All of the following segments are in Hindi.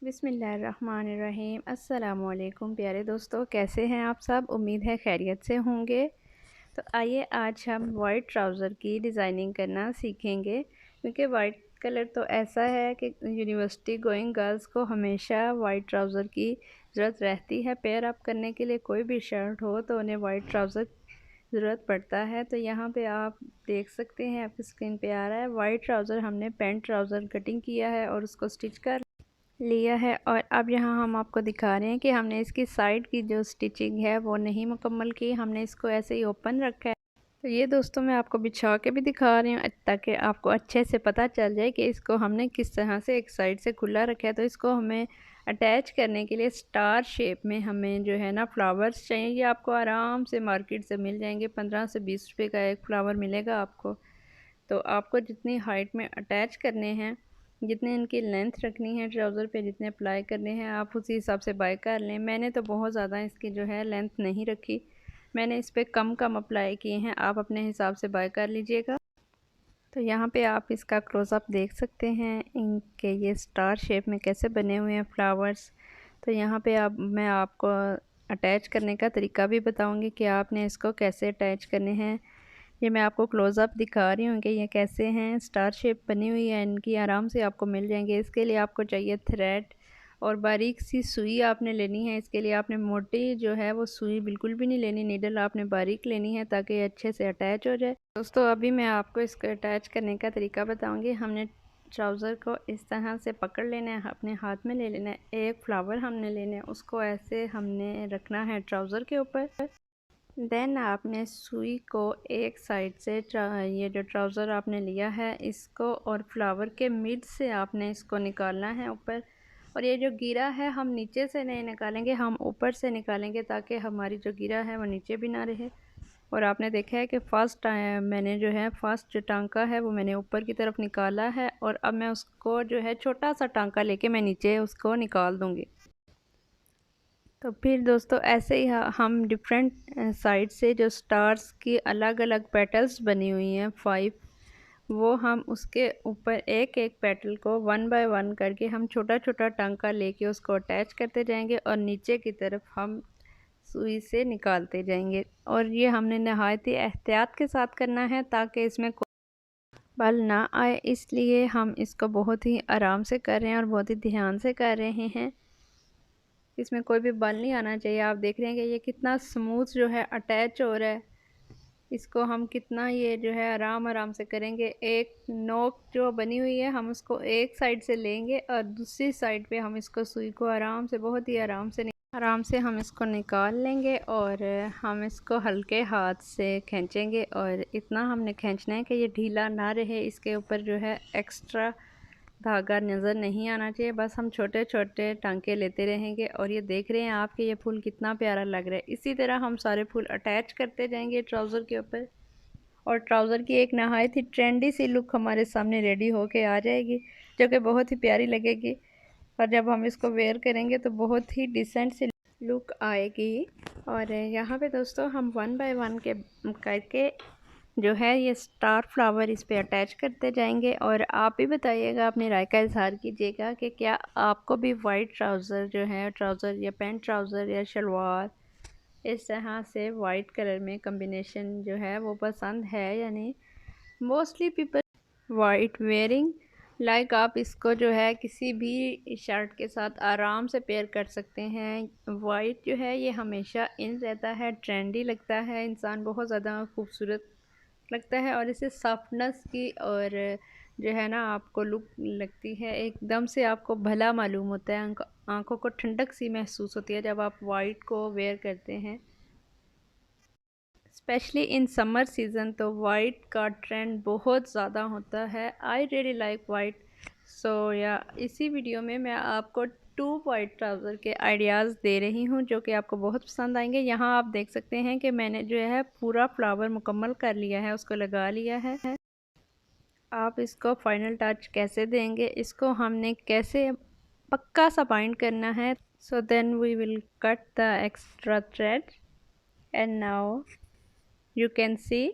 बिस्मिल्लाहिर्रहमानिर्रहीम। अस्सलामुअलैकुम प्यारे दोस्तों, कैसे हैं आप सब। उम्मीद है खैरियत से होंगे। तो आइए आज हम वाइट ट्राउज़र की डिज़ाइनिंग करना सीखेंगे, क्योंकि वाइट कलर तो ऐसा है कि यूनिवर्सिटी गोइंग गर्ल्स को हमेशा वाइट ट्राउज़र की ज़रूरत रहती है। पेयर अप करने के लिए कोई भी शर्ट हो तो उन्हें वाइट ट्राउज़र ज़रूरत पड़ता है। तो यहाँ पे आप देख सकते हैं, आपकी स्क्रीन पे आ रहा है वाइट ट्राउज़र हमने पैंट ट्राउज़र कटिंग किया है और उसको स्टिच कर लिया है। और अब यहाँ हम आपको दिखा रहे हैं कि हमने इसकी साइड की जो स्टिचिंग है वो नहीं मुकम्मल की, हमने इसको ऐसे ही ओपन रखा है। तो ये दोस्तों मैं आपको बिछा के भी दिखा रही हूँ ताकि आपको अच्छे से पता चल जाए कि इसको हमने किस तरह से एक साइड से खुला रखा है। तो इसको हमें अटैच करने के लिए स्टार शेप में हमें जो है ना फ्लावर्स चाहिए। ये आपको आराम से मार्केट से मिल जाएंगे, 15 से 20 रुपए का एक फ्लावर मिलेगा आपको। तो आपको जितनी हाइट में अटैच करने हैं, जितने इनकी लेंथ रखनी है ट्राउज़र पे, जितने अप्लाई करने हैं, आप उसी हिसाब से बाय कर लें। मैंने तो बहुत ज़्यादा इसकी जो है लेंथ नहीं रखी, मैंने इस पर कम कम अप्लाई किए हैं, आप अपने हिसाब से बाय कर लीजिएगा। तो यहाँ पे आप इसका क्लोज़अप देख सकते हैं, इनके ये स्टार शेप में कैसे बने हुए हैं फ्लावर्स। तो यहाँ पे आप मैं आपको अटैच करने का तरीका भी बताऊँगी कि आपने इसको कैसे अटैच करने हैं। ये मैं आपको क्लोज़अप दिखा रही हूँ कि ये कैसे हैं, स्टार शेप बनी हुई है इनकी, आराम से आपको मिल जाएंगे। इसके लिए आपको चाहिए थ्रेड और बारीक सी सुई आपने लेनी है। इसके लिए आपने मोटी जो है वो सुई बिल्कुल भी नहीं लेनी, नीडल आपने बारीक लेनी है ताकि ये अच्छे से अटैच हो जाए। दोस्तों अभी मैं आपको इसको अटैच करने का तरीका बताऊँगी। हमने ट्राउज़र को इस तरह से पकड़ लेना है, अपने हाथ में ले लेना है। एक फ्लावर हमने लेना है, उसको ऐसे हमने रखना है ट्राउज़र के ऊपर। देन आपने सुई को एक साइड से ये जो ट्राउज़र आपने लिया है इसको और फ्लावर के मिड से आपने इसको निकालना है ऊपर। और ये जो गिरा है हम नीचे से नहीं निकालेंगे, हम ऊपर से निकालेंगे ताकि हमारी जो गिरा है वो नीचे भी ना रहे। और आपने देखा है कि फर्स्ट मैंने जो है फर्स्ट जो टांका है वो मैंने ऊपर की तरफ निकाला है, और अब मैं उसको जो है छोटा सा टांका लेके मैं नीचे उसको निकाल दूँगी। तो फिर दोस्तों ऐसे ही हम डिफरेंट साइड से जो स्टार्स की अलग अलग पेटल्स बनी हुई हैं 5, वो हम उसके ऊपर एक एक पेटल को 1 बाय 1 करके हम छोटा छोटा टांका लेके उसको अटैच करते जाएंगे और नीचे की तरफ हम सुई से निकालते जाएंगे। और ये हमने नहायत ही एहतियात के साथ करना है ताकि इसमें कोई बल ना आए, इसलिए हम इसको बहुत ही आराम से कर रहे हैं और बहुत ही ध्यान से कर रहे हैं। इसमें कोई भी बल नहीं आना चाहिए। आप देख रहे हैं कि ये कितना स्मूथ जो है अटैच हो रहा है। इसको हम कितना ये जो है आराम आराम से करेंगे। एक नोक जो बनी हुई है हम उसको एक साइड से लेंगे और दूसरी साइड पे हम इसको सुई को आराम से, बहुत ही आराम से हम इसको निकाल लेंगे और हम इसको हल्के हाथ से खींचेंगे। और इतना हमने खींचना है कि ये ढीला ना रहे, इसके ऊपर जो है एक्स्ट्रा धागा नज़र नहीं आना चाहिए। बस हम छोटे छोटे टांके लेते रहेंगे। और ये देख रहे हैं आप कि ये फूल कितना प्यारा लग रहा है। इसी तरह हम सारे फूल अटैच करते जाएंगे ट्राउज़र के ऊपर, और ट्राउज़र की एक नहायत ही ट्रेंडी सी लुक हमारे सामने रेडी होके आ जाएगी, जो कि बहुत ही प्यारी लगेगी। और जब हम इसको वेयर करेंगे तो बहुत ही डिसेंट सी लुक आएगी। और यहाँ पे दोस्तों हम 1 बाय 1 के करके जो है ये स्टार फ्लावर इस पे अटैच करते जाएंगे। और आप भी बताइएगा, अपनी राय का इजहार कीजिएगा कि क्या आपको भी वाइट ट्राउज़र जो है, ट्राउज़र या पैंट ट्राउज़र या शलवार इस तरह से वाइट कलर में कम्बिनेशन जो है वो पसंद है या नहीं। Mostly people white wearing like आप इसको जो है किसी भी शर्ट के साथ आराम से पेयर कर सकते हैं। वाइट जो है ये हमेशा इन रहता है, ट्रेंडी लगता है, इंसान बहुत ज़्यादा खूबसूरत लगता है और इसे सॉफ्टनेस की और जो है ना आपको लुक लगती है, एकदम से आपको भला मालूम होता है, आंखों को ठंडक सी महसूस होती है जब आप वाइट को वेयर करते हैं। स्पेशली इन समर सीज़न तो वाइट का ट्रेंड बहुत ज़्यादा होता है। I really like white. So या इसी वीडियो में मैं आपको 2 वाइट ट्राउज़र के आइडियाज़ दे रही हूँ जो कि आपको बहुत पसंद आएंगे। यहाँ आप देख सकते हैं कि मैंने जो है पूरा फ्लावर मुकम्मल कर लिया है, उसको लगा लिया है। आप इसको फाइनल टच कैसे देंगे, इसको हमने कैसे पक्का सा बाइंड करना है। So then we will cut the extra thread and now you can see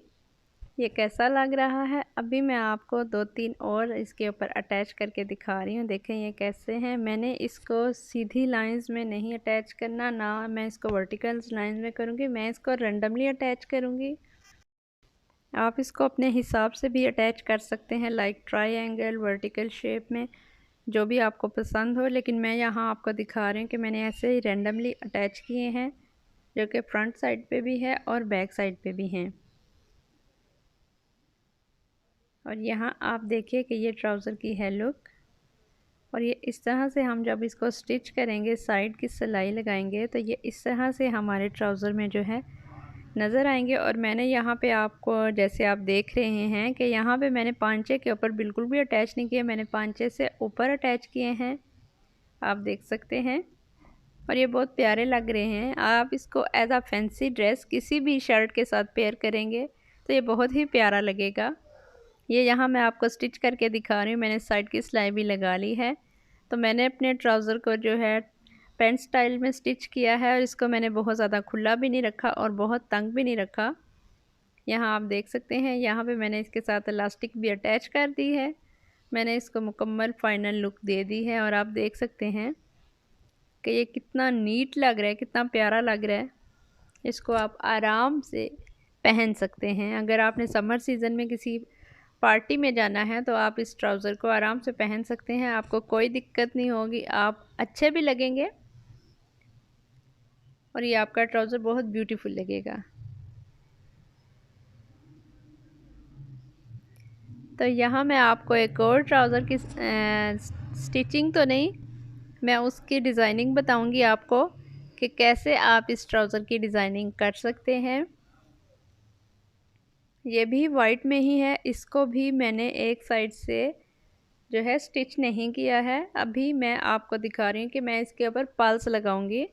ये कैसा लग रहा है। अभी मैं आपको 2-3 और इसके ऊपर अटैच करके दिखा रही हूँ। देखें ये कैसे हैं। मैंने इसको सीधी लाइंस में नहीं अटैच करना, ना मैं इसको वर्टिकल लाइंस में करूँगी, मैं इसको रैंडमली अटैच करूँगी। आप इसको अपने हिसाब से भी अटैच कर सकते हैं, लाइक ट्रायंगल, वर्टिकल शेप में, जो भी आपको पसंद हो। लेकिन मैं यहाँ आपको दिखा रही हूँ कि मैंने ऐसे ही रैंडमली अटैच किए हैं, जो कि फ्रंट साइड पे भी है और बैक साइड पे भी हैं। और यहाँ आप देखिए कि ये ट्राउज़र की है लुक। और ये इस तरह से हम जब इसको स्टिच करेंगे, साइड की सिलाई लगाएंगे, तो ये इस तरह से हमारे ट्राउज़र में जो है नज़र आएंगे। और मैंने यहाँ पे आपको, जैसे आप देख रहे हैं कि यहाँ पे मैंने पांचे के ऊपर बिल्कुल भी अटैच नहीं किया, मैंने पांचे से ऊपर अटैच किए हैं, आप देख सकते हैं। और ये बहुत प्यारे लग रहे हैं। आप इसको एज आ फैंसी ड्रेस किसी भी शर्ट के साथ पेयर करेंगे तो ये बहुत ही प्यारा लगेगा। ये यहाँ मैं आपको स्टिच करके दिखा रही हूँ। मैंने साइड की सिलाई भी लगा ली है। तो मैंने अपने ट्राउज़र को जो है पैंट स्टाइल में स्टिच किया है, और इसको मैंने बहुत ज़्यादा खुला भी नहीं रखा और बहुत तंग भी नहीं रखा। यहाँ आप देख सकते हैं, यहाँ पे मैंने इसके साथ इलास्टिक भी अटैच कर दी है। मैंने इसको मुकम्मल फ़ाइनल लुक दे दी है, और आप देख सकते हैं कि ये कितना नीट लग रहा है, कितना प्यारा लग रहा है। इसको आप आराम से पहन सकते हैं। अगर आपने समर सीज़न में किसी पार्टी में जाना है तो आप इस ट्राउज़र को आराम से पहन सकते हैं, आपको कोई दिक्कत नहीं होगी, आप अच्छे भी लगेंगे और ये आपका ट्राउज़र बहुत ब्यूटीफुल लगेगा। तो यहाँ मैं आपको एक और ट्राउज़र की स्टिचिंग तो नहीं, मैं उसकी डिज़ाइनिंग बताऊंगी आपको कि कैसे आप इस ट्राउज़र की डिज़ाइनिंग कर सकते हैं। ये भी वाइट में ही है, इसको भी मैंने एक साइड से जो है स्टिच नहीं किया है। अभी मैं आपको दिखा रही हूँ कि मैं इसके ऊपर पल्स लगाऊंगी।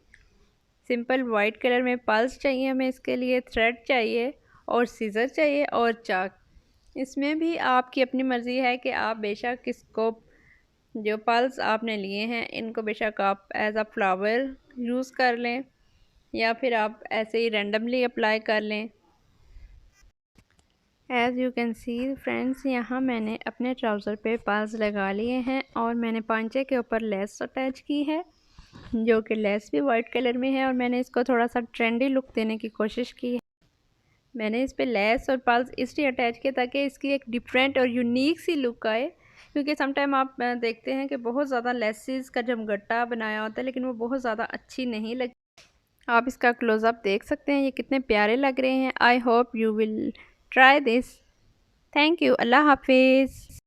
सिंपल वाइट कलर में पल्स चाहिए हमें, इसके लिए थ्रेड चाहिए और सीज़र चाहिए और चाक। इसमें भी आपकी अपनी मर्ज़ी है कि आप बेशक इसको, जो पल्स आपने लिए हैं इनको बेशक आप एज अ फ्लावर यूज़ कर लें, या फिर आप ऐसे ही रैंडमली अप्लाई कर लें। As you can C friends, यहाँ मैंने अपने ट्राउज़र पे पल्स लगा लिए हैं और मैंने पांचे के ऊपर लेस अटैच की है, जो कि लेस भी वाइट कलर में है। और मैंने इसको थोड़ा सा ट्रेंडी लुक देने की कोशिश की है। मैंने इस पे लेस और पल्स इसलिए अटैच किया ताकि इसकी एक डिफरेंट और यूनिक सी लुक आए, क्योंकि समटाइम आप देखते हैं कि बहुत ज़्यादा लेसेस का जब गट्टा बनाया होता है लेकिन वो बहुत ज़्यादा अच्छी नहीं लगती। आप इसका क्लोज़अप देख सकते हैं, ये कितने प्यारे लग रहे हैं। I hope you will try this. Thank you. अल्लाह हाफिज़।